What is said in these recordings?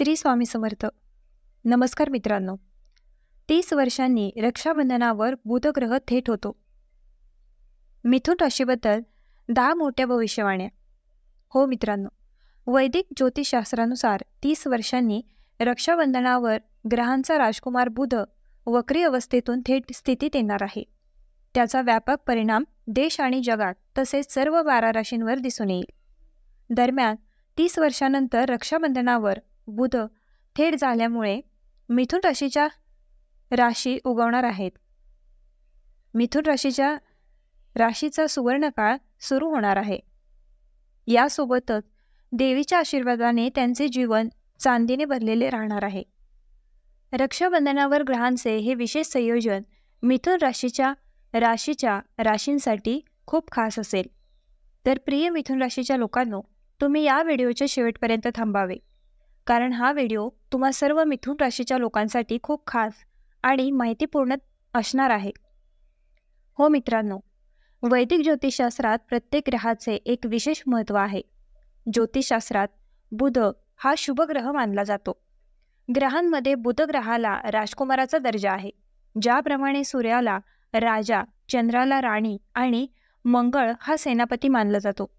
श्री स्वामी समर्थ. नमस्कार मित्रांनो. 30 वर्षांनी रक्षाबंधनावर बुध ग्रह थेट होतो. मिथुन राशीबद्दल 10 मोठ्या भविष्यवाण्या. हो मित्रांनो, वैदिक ज्योतिषशास्त्रानुसार 30 वर्षांनी रक्षाबंधनावर ग्रहांचा राजकुमार बुध वक्री अवस्थेतून थेट स्थितीत येणार आहे. त्याचा व्यापक परिणाम देश आणि जगात तसेच सर्व 12 राशींवर दिसून येईल. दरम्यान 30 वर्षांनंतर रक्षाबंधनावर बुध थेट झाल्यामुळे मिथुन राशीच्या राशी उगवणार आहेत. मिथुन राशीचा सुवर्णकाळ सुरू होणार आहे. यासोबतच देवीच्या आशीर्वादाने त्यांचे जीवन चांदीने भरलेले राहणार आहे. रक्षाबंधनावर ग्रहांचे हे विशेष संयोजन मिथुन राशीच्या राशींसाठी खूप खास असेल. तर प्रिय मिथुन राशीच्या लोकांनो, तुम्ही या व्हिडिओच्या शेवटपर्यंत थांबावे, कारण हा व्हिडिओ तुम्हा सर्व मिथुन राशीच्या लोकांसाठी खूप खास आणि माहितीपूर्ण असणार आहे. हो मित्रांनो, वैदिक ज्योतिषशास्त्रात प्रत्येक ग्रहाचे एक विशेष महत्त्व आहे. ज्योतिषशास्त्रात बुध हा शुभ ग्रह मानला जातो. ग्रहांमध्ये बुध ग्रहाला राजकुमाराचा दर्जा आहे. ज्याप्रमाणे सूर्याला राजा, चंद्राला राणी आणि मंगळ हा सेनापती मानला जातो,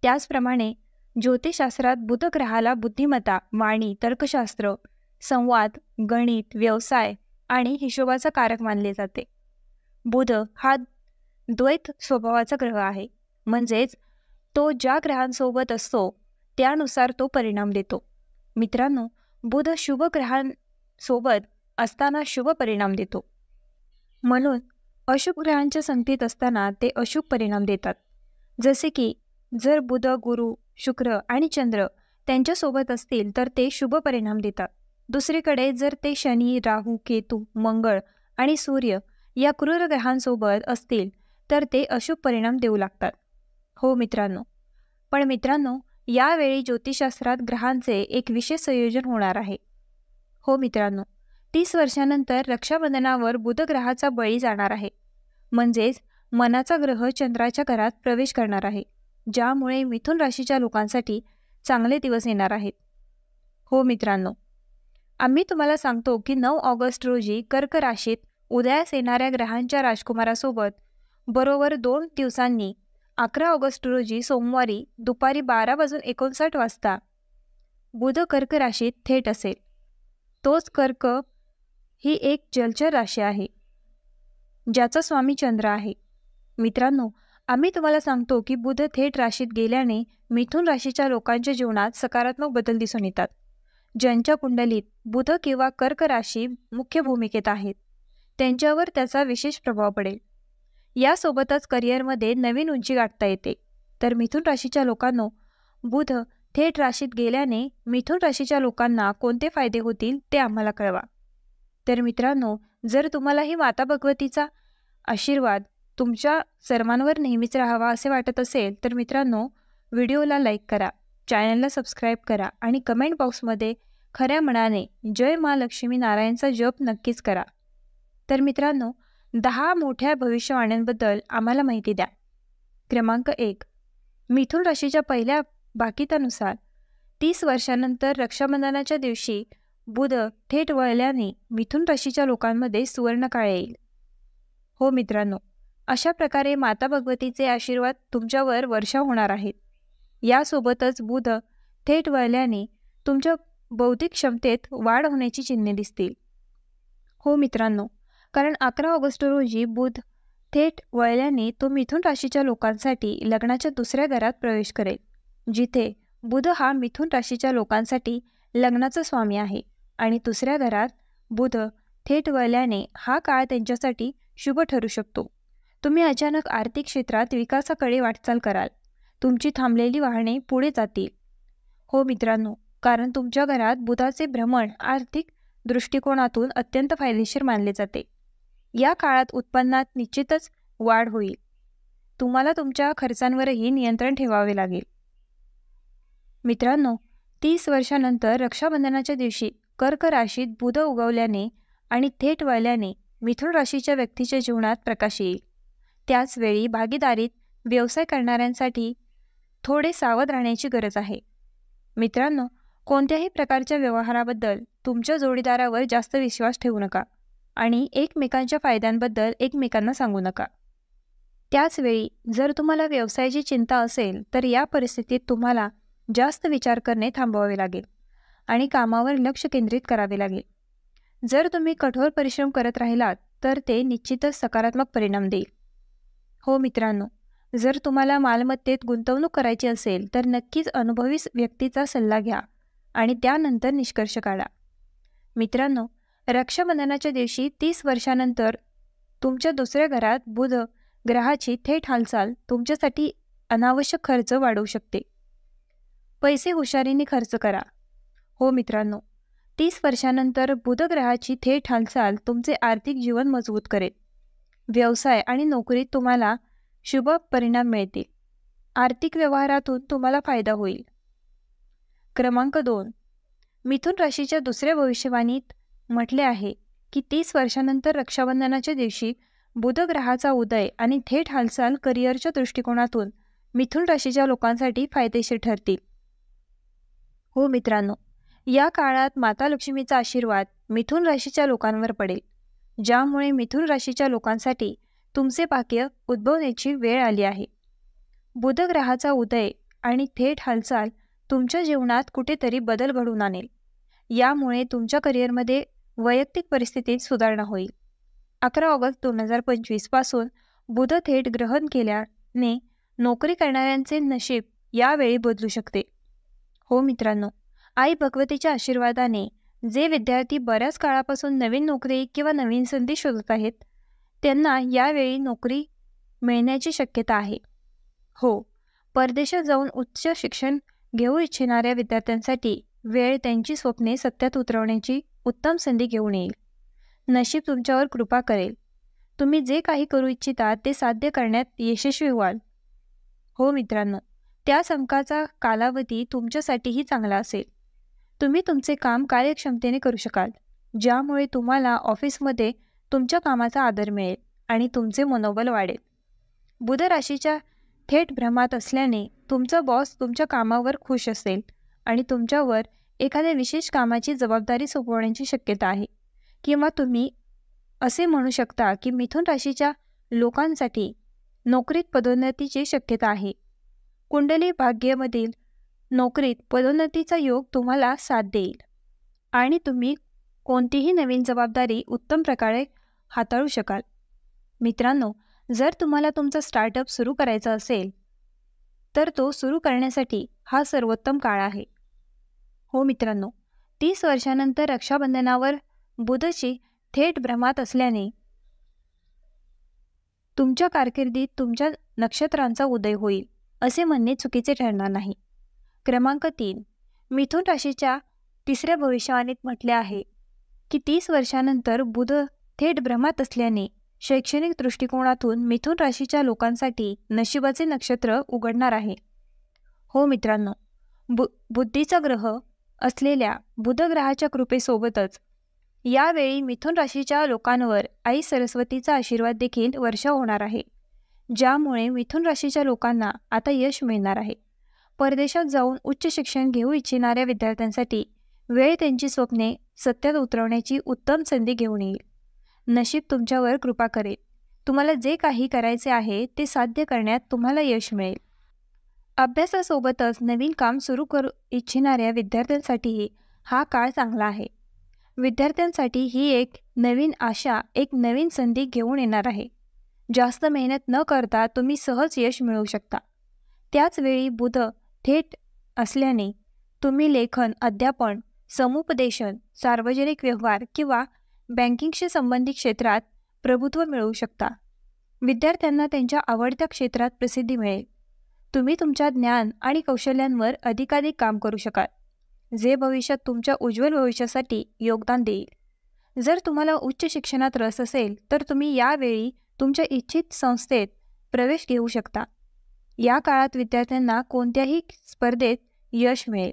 त्याचप्रमाणे ज्योतिषशास्त्रात बुध ग्रहाला बुद्धिमत्ता, वाणी, तर्कशास्त्र, संवाद, गणित, व्यवसाय आणि हिशोबाचा कारक मानले जाते. बुध हा द्वैत स्वभावाचा ग्रह आहे, म्हणजेच तो ज्या ग्रहांसोबत असतो त्यानुसार तो परिणाम देतो. मित्रांनो, बुध शुभ ग्रहांसोबत असताना शुभ परिणाम देतो, म्हणून अशुभ ग्रहांच्या संगतीत असताना ते अशुभ परिणाम देतात. जसे की जर बुध, गुरु, शुक्र आणि चंद्र त्यांच्यासोबत असतील तर ते शुभ परिणाम देतात. दुसरीकडे जर ते शनी, राहू, केतू, मंगळ आणि सूर्य या क्रूर ग्रहांसोबत असतील तर ते अशुभ परिणाम देऊ लागतात. हो मित्रांनो, पण मित्रांनो, यावेळी ज्योतिषशास्त्रात ग्रहांचे एक विशेष संयोजन होणार आहे. हो मित्रांनो, 30 वर्षांनंतर रक्षाबंधनावर बुध ग्रहाचा बळी जाणार आहे, म्हणजेच मनाचा ग्रह चंद्राच्या घरात प्रवेश करणार आहे, ज्यामुळे मिथुन राशीच्या लोकांसाठी चांगले दिवस येणार आहेत. हो मित्रांनो, आम्ही तुम्हाला सांगतो की 9 ऑगस्ट रोजी कर्क राशीत उदयास येणाऱ्या ग्रहांच्या राजकुमारासोबत बरोबर 2 दिवसांनी 11 ऑगस्ट रोजी सोमवारी दुपारी 12:59 वाजता बुध कर्क राशीत थेट असेल. तोच कर्क ही एक जलचर राशी आहे, ज्याचा स्वामी चंद्र आहे. मित्रांनो, आम्ही तुम्हाला सांगतो की बुध थेट राशीत गेल्याने मिथुन राशीच्या लोकांच्या जीवनात सकारात्मक बदल दिसून येतात. ज्यांच्या कुंडलीत बुध किंवा कर्क राशी मुख्य भूमिकेत आहेत त्यांच्यावर त्याचा विशेष प्रभाव पडेल. यासोबतच करिअरमध्ये नवीन उंची गाठता येते. तर मिथुन राशीच्या लोकांनो, बुध थेट राशीत गेल्याने मिथुन राशीच्या लोकांना कोणते फायदे होतील ते आम्हाला कळवा. तर मित्रांनो, जर तुम्हालाही माता भगवतीचा आशीर्वाद तुमच्या सर्वांवर नेहमीच राहावा असे वाटत असेल तर मित्रांनो, व्हिडिओला लाईक करा, चॅनलला सबस्क्राईब करा आणि कमेंट बॉक्समध्ये खऱ्या मनाने जय मा लक्ष्मी नारायणचा जप नक्कीच करा. तर मित्रांनो, 10 मोठ्या भविष्यवाण्यांबद्दल आम्हाला माहिती द्या. क्रमांक 1. मिथुन राशीच्या पहिल्या भाकितानुसार 30 वर्षांनंतर रक्षाबंधनाच्या दिवशी बुध थेट वळल्याने मिथुन राशीच्या लोकांमध्ये सुवर्णकाळ येईल. हो मित्रांनो, अशा प्रकारे माता भगवतीचे आशीर्वाद तुमच्यावर वर्षाव होणार आहेत. यासोबतच बुध थेट वळल्याने तुमच्या बौद्धिक क्षमतेत वाढ होण्याची चिन्हे दिसतील. हो मित्रांनो, कारण 11 ऑगस्ट रोजी बुध थेट वळल्याने तो मिथुन राशीच्या लोकांसाठी लग्नाच्या दुसऱ्या घरात प्रवेश करेल, जिथे बुध हा मिथुन राशीच्या लोकांसाठी लग्नाचा स्वामी आहे. आणि दुसऱ्या घरात बुध थेट वळल्याने हा काळ त्यांच्यासाठी शुभ ठरू शकतो. तुम्ही अचानक आर्थिक क्षेत्रात विकासाकडे वाटचाल कराल. तुमची थांबलेली वाहने पुढे जातील. हो मित्रांनो, कारण तुमच्या घरात बुधाचे भ्रमण आर्थिक दृष्टिकोनातून अत्यंत फायदेशीर मानले जाते. या काळात उत्पन्नात निश्चितच वाढ होईल. तुम्हाला तुमच्या खर्चांवरही नियंत्रण ठेवावे लागेल. मित्रांनो, 30 वर्षांनंतर रक्षाबंधनाच्या दिवशी कर्क राशीत बुध उगवल्याने आणि थेट वळल्याने मिथुन राशीच्या व्यक्तीच्या जीवनात प्रकाश येईल. त्याचवेळी भागीदारीत व्यवसाय करणाऱ्यांसाठी थोडे सावध राहण्याची गरज आहे. मित्रांनो, कोणत्याही प्रकारच्या व्यवहाराबद्दल तुमच्या जोडीदारावर जास्त विश्वास ठेवू नका आणि एकमेकांच्या फायद्यांबद्दल एकमेकांना सांगू नका. त्याचवेळी जर तुम्हाला व्यवसायाची चिंता असेल तर या परिस्थितीत तुम्हाला जास्त विचार करणे थांबवावे लागेल आणि कामावर लक्ष केंद्रित करावे लागेल. जर तुम्ही कठोर परिश्रम करत राहिलात तर ते निश्चितच सकारात्मक परिणाम देईल. हो मित्रांनो, जर तुम्हाला मालमत्तेत गुंतवणूक करायची असेल तर नक्कीच अनुभवी व्यक्तीचा सल्ला घ्या आणि त्यानंतर निष्कर्ष काढा. मित्रांनो, रक्षाबंधनाच्या दिवशी 30 वर्षांनंतर तुमच्या दुसऱ्या घरात बुध ग्रहाची थेट हालचाल तुमच्यासाठी अनावश्यक खर्च वाढवू शकते. पैसे हुशारीने खर्च करा. हो मित्रांनो, 30 वर्षांनंतर बुध ग्रहाची थेट हालचाल तुमचे आर्थिक जीवन मजबूत करेल. व्यवसाय आणि नोकरीत तुम्हाला शुभ परिणाम मिळतील. आर्थिक व्यवहारातून तुम्हाला फायदा होईल. क्रमांक 2. मिथुन राशीच्या दुसऱ्या भविष्यवाणीत म्हटले आहे की 30 वर्षांनंतर रक्षाबंधनाच्या दिवशी बुध ग्रहाचा उदय आणि थेट हालचाल करिअरच्या दृष्टिकोनातून मिथुन राशीच्या लोकांसाठी फायदेशीर ठरतील. हो मित्रांनो, या काळात माता लक्ष्मीचा आशीर्वाद मिथुन राशीच्या लोकांवर पडेल, ज्यामुळे मिथुन राशीच्या लोकांसाठी तुमचे भाग्य उद्भवण्याची वेळ आली आहे. बुध ग्रहाचा उदय आणि थेट हालचाल तुमच्या जीवनात कुठेतरी बदल घडवून आणेल. यामुळे तुमच्या करिअरमध्ये वैयक्तिक परिस्थितीत सुधारणा होईल. 11 ऑगस्ट 2025 पासून बुध थेट ग्रहण केल्याने नोकरी करणाऱ्यांचे नशीब यावेळी बदलू शकते. हो मित्रांनो, आई भगवतीच्या आशीर्वादाने जे विद्यार्थी बऱ्याच काळापासून नवीन नोकरी किंवा नवीन संधी शोधत आहेत त्यांना यावेळी नोकरी मिळण्याची शक्यता आहे. हो, परदेशात जाऊन उच्च शिक्षण घेऊ इच्छिणाऱ्या विद्यार्थ्यांसाठी वेळ त्यांची स्वप्ने सत्यात उतरवण्याची उत्तम संधी घेऊन येईल. नशीब तुमच्यावर कृपा करेल. तुम्ही जे काही करू इच्छिता ते साध्य करण्यात यशस्वी व्हाल. हो मित्रांनो, त्या अंकाचा कालावधी तुमच्यासाठीही चांगला असेल. तुम्ही तुमचे काम कार्यक्षमतेने करू शकाल, ज्यामुळे तुम्हाला ऑफिसमध्ये तुमच्या कामाचा आदर मिळेल आणि तुमचे मनोबल वाढेल. बुध राशीच्या थेट भ्रमात असल्याने तुमचा बॉस तुमच्या कामावर खुश असेल आणि तुमच्यावर एखाद्या विशेष कामाची जबाबदारी सोपवण्याची शक्यता आहे. किंवा तुम्ही असे म्हणू शकता की मिथुन राशीच्या लोकांसाठी नोकरीत पदोन्नतीची शक्यता आहे. कुंडली भाग्यामधील नोकरीत पदोन्नतीचा योग तुम्हाला साथ देईल आणि तुम्ही कोणतीही नवीन जबाबदारी उत्तम प्रकारे हाताळू शकाल. मित्रांनो, जर तुम्हाला तुमचा स्टार्टअप सुरू करायचा असेल तर तो सुरू करण्यासाठी हा सर्वोत्तम काळ आहे. हो मित्रांनो, 30 वर्षांनंतर रक्षाबंधनावर बुधची थेट भ्रमात असल्याने तुमच्या कारकिर्दीत तुमच्या नक्षत्रांचा उदय होईल असे म्हणणे चुकीचे ठरणार नाही. क्रमांक 3. मिथुन राशीच्या तिसऱ्या भविष्यवाणीत म्हटले आहे की 30 वर्षांनंतर बुध थेट भ्रमात असल्याने शैक्षणिक दृष्टिकोनातून मिथुन राशीच्या लोकांसाठी नशिबाचे नक्षत्र उघडणार आहे. हो मित्रांनो, बुद्धीचा ग्रह असलेल्या बुध ग्रहाच्या कृपेसोबतच यावेळी मिथुन राशीच्या लोकांवर आई सरस्वतीचा आशीर्वाद देखील वर्षाव होणार आहे, ज्यामुळे मिथुन राशीच्या लोकांना आता यश मिळणार आहे. परदेशात जाऊन उच्च शिक्षण घेऊ इच्छिणाऱ्या विद्यार्थ्यांसाठी वेळ त्यांची स्वप्ने सत्यात उतरवण्याची उत्तम संधी घेऊन येईल. नशीब तुमच्यावर कृपा करेल. तुम्हाला जे काही करायचे आहे ते साध्य करण्यात तुम्हाला यश मिळेल. अभ्यासासोबतच नवीन काम सुरू करू इच्छिणाऱ्या विद्यार्थ्यांसाठीही हा काळ चांगला आहे. विद्यार्थ्यांसाठी ही एक नवीन आशा, एक नवीन संधी घेऊन येणार आहे. जास्त मेहनत न करता तुम्ही सहज यश मिळवू शकता. त्याचवेळी बुध थेट असल्याने तुम्ही लेखन, अध्यापन, समुपदेशन, सार्वजनिक व्यवहार किंवा बँकिंगशी संबंधित क्षेत्रात प्रभुत्व मिळवू शकता. विद्यार्थ्यांना त्यांच्या आवडत्या क्षेत्रात प्रसिद्धी मिळेल. तुम्ही तुमच्या ज्ञान आणि कौशल्यांवर अधिकाधिक काम करू शकाल, जे भविष्यात तुमच्या उज्ज्वल भविष्यासाठी योगदान देईल. जर तुम्हाला उच्च शिक्षणात रस असेल तर तुम्ही यावेळी तुमच्या इच्छित संस्थेत प्रवेश घेऊ शकता. या काळात विद्यार्थ्यांना कोणत्याही स्पर्धेत यश मिळेल.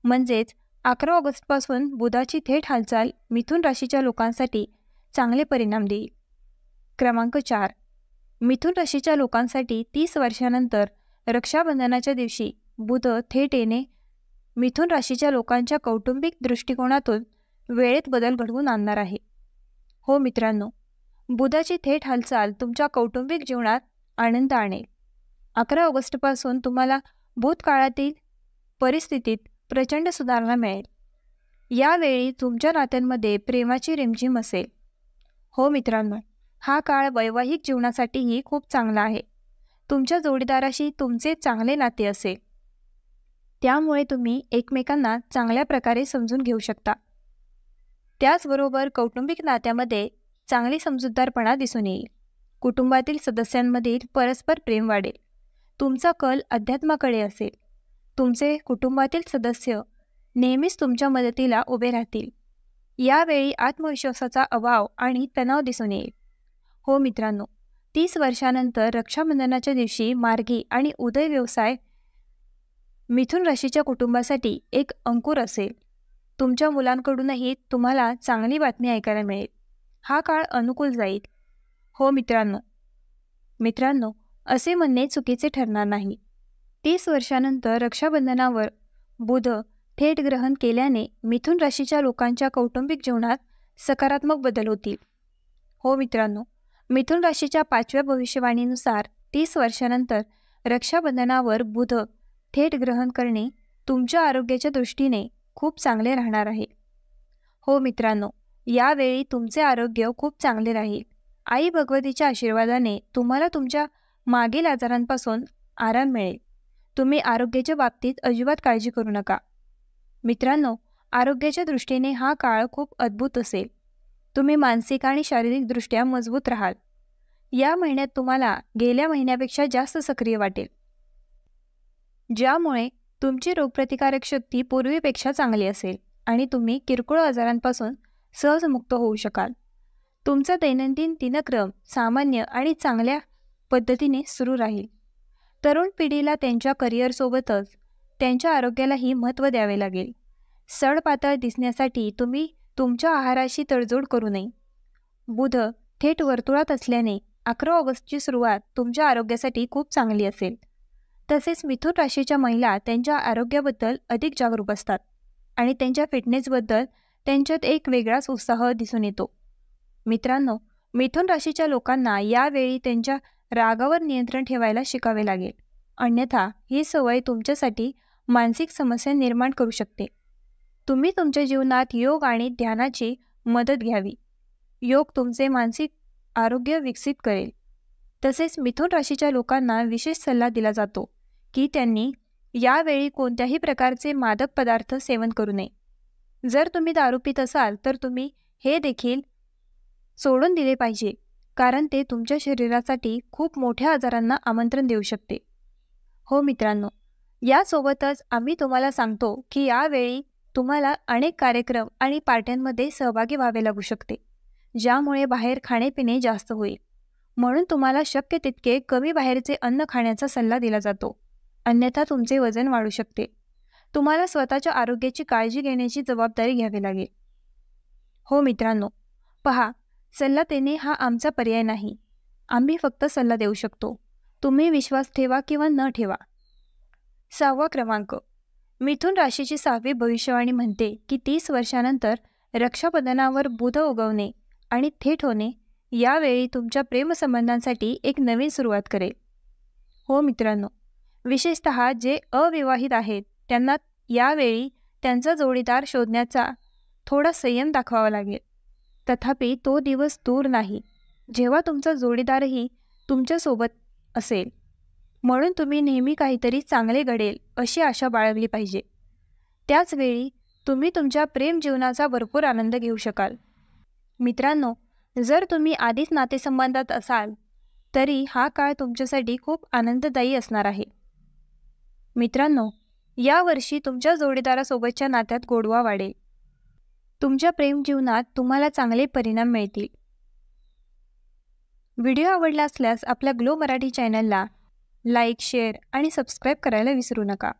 म्हणजेच 11 ऑगस्टपासून बुधाची थेट हालचाल मिथुन राशीच्या लोकांसाठी चांगले परिणाम देईल. क्रमांक 4. मिथुन राशीच्या लोकांसाठी 30 वर्षांनंतर रक्षाबंधनाच्या दिवशी बुध थेट येणे मिथुन राशीच्या लोकांच्या कौटुंबिक दृष्टिकोनातून वेळेत बदल घडवून आणणार आहे. हो मित्रांनो, बुधाची थेट हालचाल तुमच्या कौटुंबिक जीवनात आनंद आणेल. 11 ऑगस्टपासून तुम्हाला भूतकाळातील परिस्थितीत प्रचंड सुधारणा मिळेल. यावेळी तुमच्या नात्यांमध्ये प्रेमाची रिमझिम असेल. हो मित्रांनो, हा काळ वैवाहिक जीवनासाठीही खूप चांगला आहे. तुमच्या जोडीदाराशी तुमचे चांगले नाते असेल. त्यामुळे तुम्ही एकमेकांना चांगल्या प्रकारे समजून घेऊ शकता. त्याचबरोबर कौटुंबिक नात्यामध्ये चांगली समजूतदारपणा दिसून येईल. कुटुंबातील सदस्यांमधील परस्पर प्रेम वाढेल. तुमचा कल अध्यात्माकडे असेल. तुमचे कुटुंबातील सदस्य नेहमीच तुमच्या मदतीला उभे राहतील. यावेळी आत्मविश्वासाचा अभाव आणि तणाव दिसून येईल. हो मित्रांनो, 30 वर्षानंतर रक्षाबंधनाच्या दिवशी मार्गी आणि उदय व्यवसाय मिथुन राशीच्या कुटुंबासाठी एक अंकुर असेल. तुमच्या मुलांकडूनही तुम्हाला चांगली बातमी ऐकायला मिळेल. हा काळ अनुकूल जाईल. हो मित्रांनो, असे म्हणणे चुकीचे ठरणार नाही. 30 वर्षानंतर रक्षाबंधनावर बुध थेट ग्रहण केल्याने मिथुन राशीच्या लोकांच्या कौटुंबिक जीवनात सकारात्मक बदल होतील. हो मित्रांनो, मिथुन राशीच्या 5व्या भविष्यवाणीनुसार 30 वर्षानंतर रक्षाबंधनावर बुध थेट ग्रहण करणे तुमच्या आरोग्याच्या दृष्टीने खूप चांगले राहणार आहे. हो मित्रांनो, यावेळी तुमचे आरोग्य खूप चांगले राहील. आई भगवतीच्या आशीर्वादाने तुम्हाला तुमच्या मागील आजारांपासून आराम मिळेल. तुम्ही आरोग्याच्या बाबतीत अजिबात काळजी करू नका. मित्रांनो, आरोग्याच्या दृष्टीने हा काळ खूप अद्भुत असेल. तुम्ही मानसिक आणि शारीरिकदृष्ट्या मजबूत राहाल. या महिन्यात तुम्हाला गेल्या महिन्यापेक्षा जास्त सक्रिय वाटेल, ज्यामुळे तुमची रोगप्रतिकारक शक्ती पूर्वीपेक्षा चांगली असेल आणि तुम्ही किरकोळ आजारांपासून सहज मुक्त होऊ शकाल. तुमचा दैनंदिन दिनक्रम सामान्य आणि चांगल्या पद्धतीने सुरू राहील. तरुण पिढीला त्यांच्या करिअरसोबतच त्यांच्या आरोग्यालाही महत्त्व द्यावे लागेल. सडपातळ दिसण्यासाठी तुम्ही तुमच्या आहाराशी तडजोड करू नये. बुध थेट वर्तुळात असल्याने 11 ऑगस्टची सुरुवात तुमच्या आरोग्यासाठी खूप चांगली असेल. तसेच मिथुन राशीच्या महिला त्यांच्या आरोग्याबद्दल अधिक जागरूक असतात आणि त्यांच्या फिटनेसबद्दल त्यांच्यात एक वेगळाच उत्साह दिसून येतो. मित्रांनो, मिथुन राशीच्या लोकांना यावेळी त्यांच्या रागावर नियंत्रण ठेवायला शिकावे लागेल. अन्यथा ही सवय तुमच्यासाठी मानसिक समस्या निर्माण करू शकते. तुम्ही तुमच्या जीवनात योग आणि ध्यानाची मदत घ्यावी. योग तुमचे मानसिक आरोग्य विकसित करेल. तसेच मिथुन राशीच्या लोकांना विशेष सल्ला दिला जातो की त्यांनी यावेळी कोणत्याही प्रकारचे मादक पदार्थ सेवन करू नये. जर तुम्ही दारू पित असाल तर तुम्ही हे देखील सोडून दिले पाहिजे, कारण ते तुमच्या शरीरासाठी खूप मोठ्या आजारांना आमंत्रण देऊ शकते. हो मित्रांनो, यासोबतच आम्ही तुम्हाला सांगतो की यावेळी तुम्हाला अनेक कार्यक्रम आणि पार्ट्यांमध्ये सहभागी व्हावे लागू शकते, ज्यामुळे बाहेर खाणेपिणे जास्त होईल. म्हणून तुम्हाला शक्य तितके कमी बाहेरचे अन्न खाण्याचा सल्ला दिला जातो, अन्यथा तुमचे वजन वाढू शकते. तुम्हाला स्वतःच्या आरोग्याची काळजी घेण्याची जबाबदारी घ्यावी लागेल. हो मित्रांनो, पहा, सल्ला देणे हा आमचा पर्याय नाही. आम्ही फक्त सल्ला देऊ शकतो. तुम्ही विश्वास ठेवा किंवा न ठेवा. 6वा क्रमांक. मिथुन राशीची 6वी भविष्यवाणी म्हणते की 30 वर्षानंतर रक्षाबंधनावर बुध उगवणे आणि थेट होणे यावेळी तुमच्या प्रेमसंबंधांसाठी एक नवीन सुरुवात करेल. हो मित्रांनो, विशेषतः जे अविवाहित आहेत त्यांना यावेळी त्यांचा जोडीदार शोधण्याचा थोडा संयम दाखवावा लागेल. तथापि तो दिवस दूर नाही जेव्हा तुमचा जोडीदारही तुमच्यासोबत असेल. म्हणून तुम्ही नेहमी काहीतरी चांगले घडेल अशी आशा बाळगली पाहिजे. त्याचवेळी तुम्ही तुमच्या प्रेम जीवनाचा भरपूर आनंद घेऊ शकाल. मित्रांनो, जर तुम्ही आधीच नातेसंबंधात असाल तरी हा काळ तुमच्यासाठी खूप आनंददायी असणार आहे. मित्रांनो, यावर्षी तुमच्या जोडीदारासोबतच्या नात्यात गोडवा वाढेल. तुमच्या प्रेम जीवनात तुम्हाला चांगले परिणाम मिळतील. व्हिडिओ आवडला असल्यास आपल्या ग्लो मराठी चॅनलला लाईक, शेअर आणि सबस्क्राईब करायला विसरू नका.